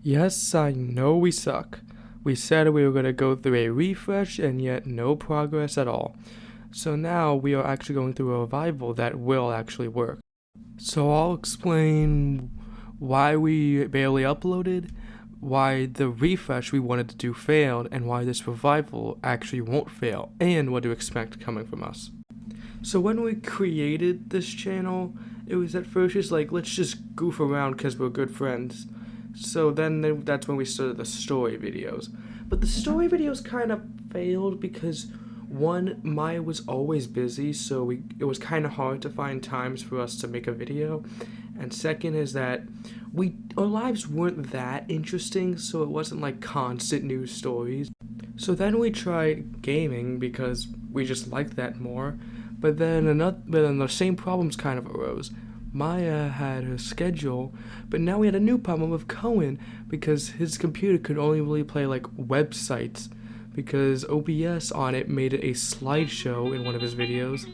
Yes, I know we suck. We said we were going to go through a refresh and yet no progress at all. So now we are actually going through a revival that will actually work. So I'll explain why we barely uploaded, why the refresh we wanted to do failed, and why this revival actually won't fail, and what to expect coming from us. So when we created this channel, it was at first just like, let's just goof around because we're good friends. So then that's when we started the story videos. But the story videos kind of failed because one, Maya was always busy, so it was kind of hard to find times for us to make a video. And second is that our lives weren't that interesting, so it wasn't like constant news stories. So then we tried gaming because we just liked that more. But then the same problems kind of arose. Maya had her schedule, but now we had a new problem with Cohen because his computer could only really play like websites because OBS on it made it a slideshow in one of his videos,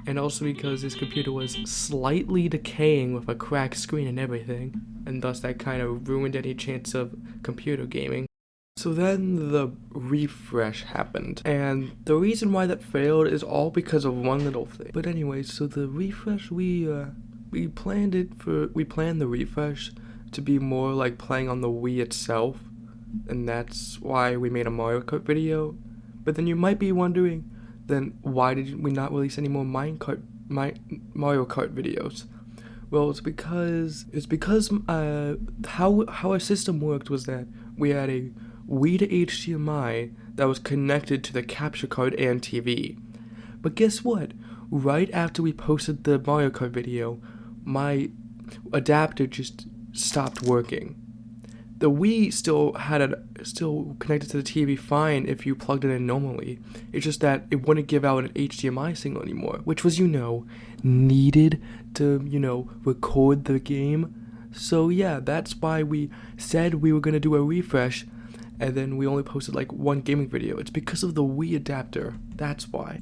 and also because his computer was slightly decaying with a cracked screen and everything, and thus that kind of ruined any chance of computer gaming. So then the refresh happened, and the reason why that failed is all because of one little thing. But anyway, so the refresh we planned the refresh to be more like playing on the Wii itself, and that's why we made a Mario Kart video. But then you might be wondering, then why did we not release any more Mario Kart videos? Well, it's because how our system worked was that we had a Wii to HDMI that was connected to the capture card and TV. But guess what? Right after we posted the Mario Kart video, my adapter just stopped working. The Wii still connected to the TV fine if you plugged it in normally. It's just that it wouldn't give out an HDMI signal anymore, which was, needed to, record the game. So yeah, that's why we said we were gonna do a refresh, and then we only posted like one gaming video. It's because of the Wii adapter, that's why.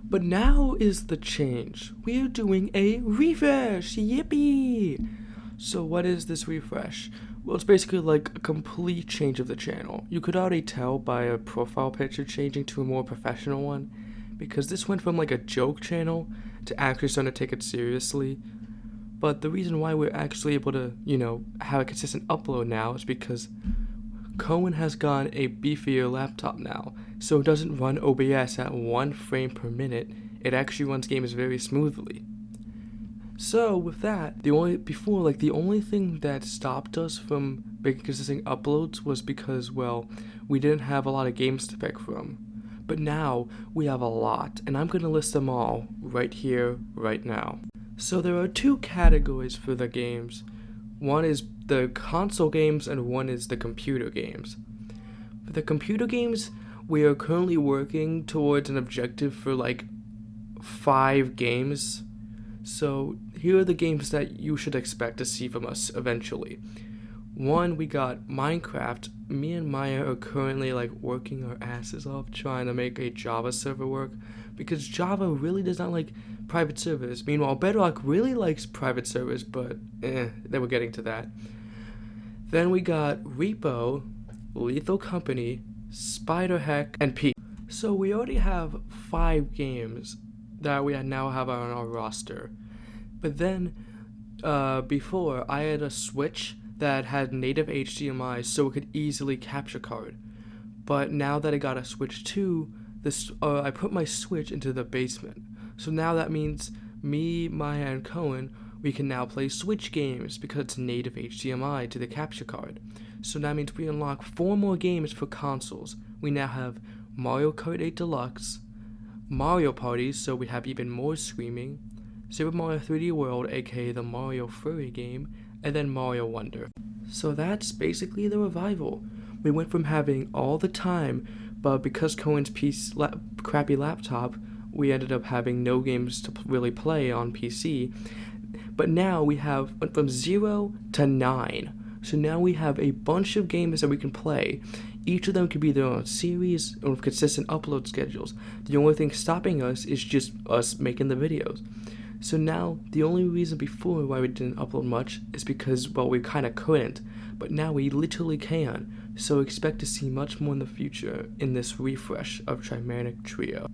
But now is the change. We're doing a refresh, yippee! So what is this refresh? Well, it's basically like a complete change of the channel. You could already tell by a profile picture changing to a more professional one, because this went from like a joke channel to actually starting to take it seriously. But the reason why we're actually able to, have a consistent upload now is because Cohen has gotten a beefier laptop now, so it doesn't run OBS at 1 frame per minute. It actually runs games very smoothly. So with that, the only thing that stopped us from making consistent uploads was because, well, we didn't have a lot of games to pick from. But now we have a lot, and I'm gonna list them all right here, right now. So there are two categories for the games. One is the console games and one is the computer games. For the computer games, we are currently working towards an objective for like 5 games. So here are the games that you should expect to see from us eventually. One, we got Minecraft. Me and Maya are currently like working our asses off trying to make a Java server work because Java really does not like private servers. Meanwhile, Bedrock really likes private servers, but then we're getting to that. Then we got Repo, Lethal Company, Spider-Heck, and P. So we already have 5 games that we now have on our roster. But then, before, I had a Switch that had native HDMI so it could easily capture card. But now that I got a Switch 2, I put my Switch into the basement. So now that means me, Maya, and Cohen, we can now play Switch games because it's native HDMI to the capture card. So that means we unlock 4 more games for consoles. We now have Mario Kart 8 Deluxe, Mario Party, so we have even more screaming, Super Mario 3D World, aka the Mario Furry game, and then Mario Wonder. So that's basically the revival. We went from having all the time, but because Cohen's crappy laptop, we ended up having no games to really play on PC. But now we went from 0 to 9. So now we have a bunch of games that we can play. Each of them could be their own series and with consistent upload schedules. The only thing stopping us is just us making the videos. So now, the only reason before why we didn't upload much is because, well, we kind of couldn't. but now we literally can, so expect to see much more in the future in this refresh of Trimanic Trio.